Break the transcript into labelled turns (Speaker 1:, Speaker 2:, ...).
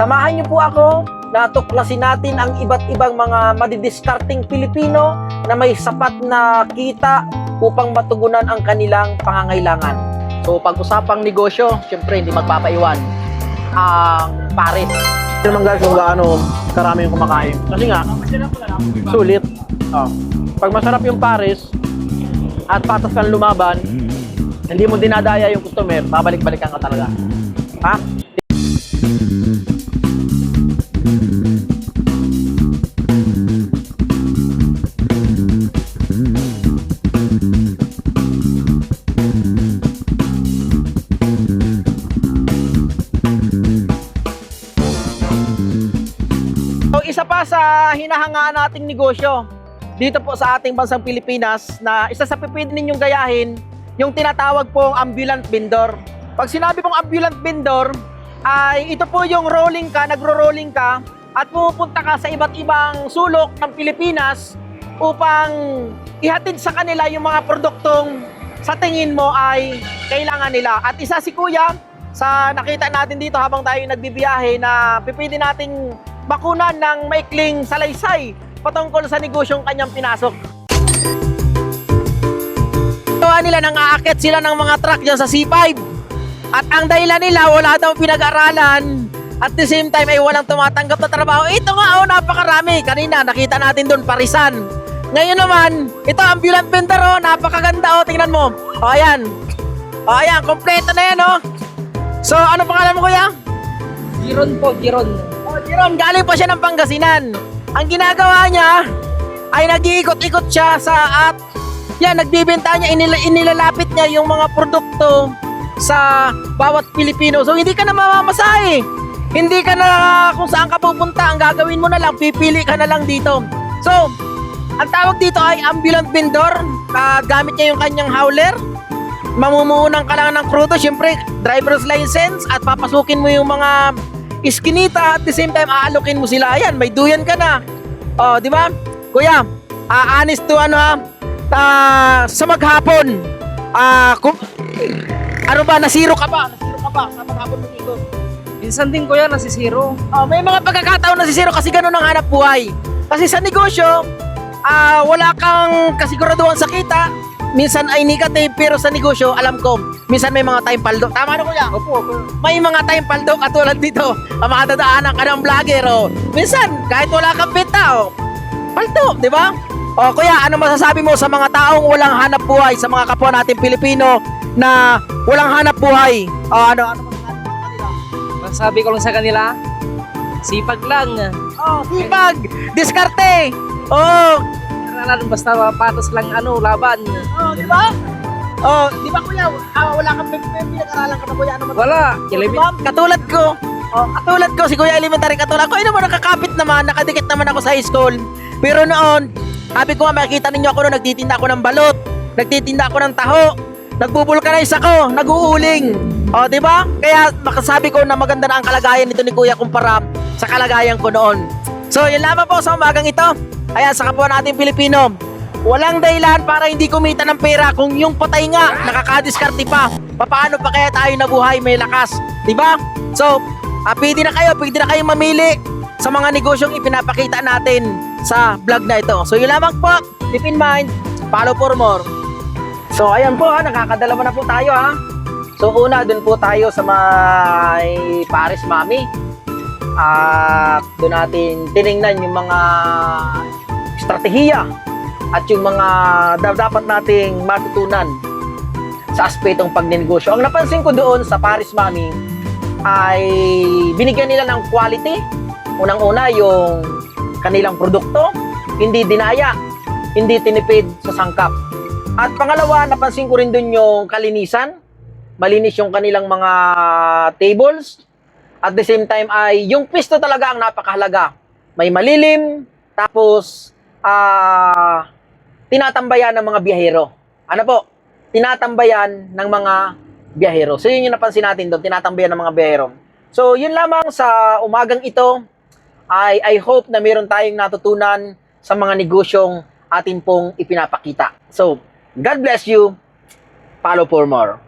Speaker 1: Samahan niyo po ako na tuklasin natin ang iba't ibang mga madidiskarting Pilipino na may sapat na kita upang matugunan ang kanilang pangangailangan. So pag-usapang negosyo, syempre hindi magpapaiwan ang pares. Hindi naman guys kung gaano karami yung kumakain. Kasi nga, sulit. Pag masarap yung pares at patas kang lumaban, hindi mo dinadaya yung customer, babalik-balikan ka talaga. Ha? So, isa pa sa hinahangaan nating negosyo dito po sa ating bansang Pilipinas na isa sa pipili ninyong gayahin, yung tinatawag pong ambulant vendor. Pag sinabi pong ambulant vendor, ay ito po yung nagro-rolling ka at pupunta ka sa iba't ibang sulok ng Pilipinas upang ihatid sa kanila yung mga produktong sa tingin mo ay kailangan nila. At isa si Kuya sa nakita natin dito habang tayo nagbibiyahe na pipili nating bakunan ng maikling salaysay patungkol sa negosyong kanyang pinasok. Gawa nila nang aakit sila ng mga truck dyan sa C5 at ang dahilan nila wala daw pinag-aralan at the same time ay walang tumatanggap na trabaho. Ito nga napakarami. Kanina nakita natin doon parisan. Ngayon naman ito ambulant vendor napakaganda tingnan mo. Ayan, kompleto na yan So ano pangalan mo Kuya?
Speaker 2: Giron po, Giron.
Speaker 1: Giron, galing pa siya ng Pangasinan. Ang ginagawa niya ay nag-iikot-ikot siya at nagbibenta niya, inilalapit niya yung mga produkto sa bawat Pilipino. So hindi ka na mamamasahe. Hindi ka na kung saan ka pupunta. Ang gagawin mo na lang, pipili ka na lang dito. So, ang tawag dito ay ambulant vendor. Gamit niya yung kanyang hauler. Mamumuhunan ka lang ng krudo, syempre driver's license at papasukin mo yung mga iskinita at the same time aalokin mo sila. Ayan, may duyan ka na. Di ba? Kuya, honest to sa maghapon. Nasiro ka ba? Sa maghapon mo dito?
Speaker 2: Minsan din Kuya, nasisiro.
Speaker 1: May mga pagkakataon nasisiro kasi ganun ang hanap buhay. Kasi sa negosyo, wala kang kasiguraduhan sa kita. Minsan ay negative, pero sa negosyo, alam ko, minsan may mga time paldo. Tama na Kuya?
Speaker 2: Opo.
Speaker 1: May mga time paldo katulad dito. Ang mga dadaanan ka ng vlogger. Minsan, kahit wala kang benta, paldo, di ba? Kuya, ano masasabi mo sa mga taong walang hanap buhay, sa mga kapwa natin Pilipino na walang hanap buhay? Ano masasabi mo sa kanila?
Speaker 2: Masasabi ko lang sa kanila, sipag lang.
Speaker 1: Sipag! Diskarte!
Speaker 2: Basta patas lang laban.
Speaker 1: Di ba? Di ba Kuya, wala kang pinag-aralan ka na Kuya?
Speaker 2: Wala.
Speaker 1: Diba? Katulad ko, si Kuya Elementary katulad ko, naman nakakapit naman, nakadikit naman ako sa high school. Pero noon, sabi ko nga, makikita ninyo ako noon, nagtitinda ako ng balot, nagtitinda ako ng taho, nagbubulkanize ako, nag-uuling. Di ba? Kaya makasabi ko na maganda na ang kalagayan nito ni Kuya kumpara sa kalagayan ko noon. So, yun lamang po sa umagang ito. Ayan, sa kapwa natin Pilipino, walang dahilan para hindi kumita ng pera kung yung patay nga, nakakadiskarte pa. Paano pa kaya tayo nabuhay may lakas? Diba? So, pwede na kayong mamili sa mga negosyong ipinapakita natin sa vlog na ito. So, yun lamang po. Keep in mind, follow for more. So, ayan po nakakadalawa na po tayo So, una, dun po tayo sa may Paris Mami. At doon natin tiningnan yung mga estratehiya at yung mga dapat nating matutunan sa aspetong pagnenegosyo. Ang napansin ko doon sa Paris Mami ay binigyan nila ng quality. Unang-una yung kanilang produkto, hindi dinaya, hindi tinipid sa sangkap. At pangalawa, napansin ko rin doon yung kalinisan. Malinis yung kanilang mga tables. At the same time ay yung pwesto talaga ang napakahalaga. May malilim, tapos tinatambayan ng mga biyahero. Ano po? Tinatambayan ng mga biyahero. So yun yung napansin natin doon, tinatambayan ng mga biyahero. So yun lamang sa umagang ito ay I hope na meron tayong natutunan sa mga negosyong atin pong ipinapakita. So, God bless you. Follow for more.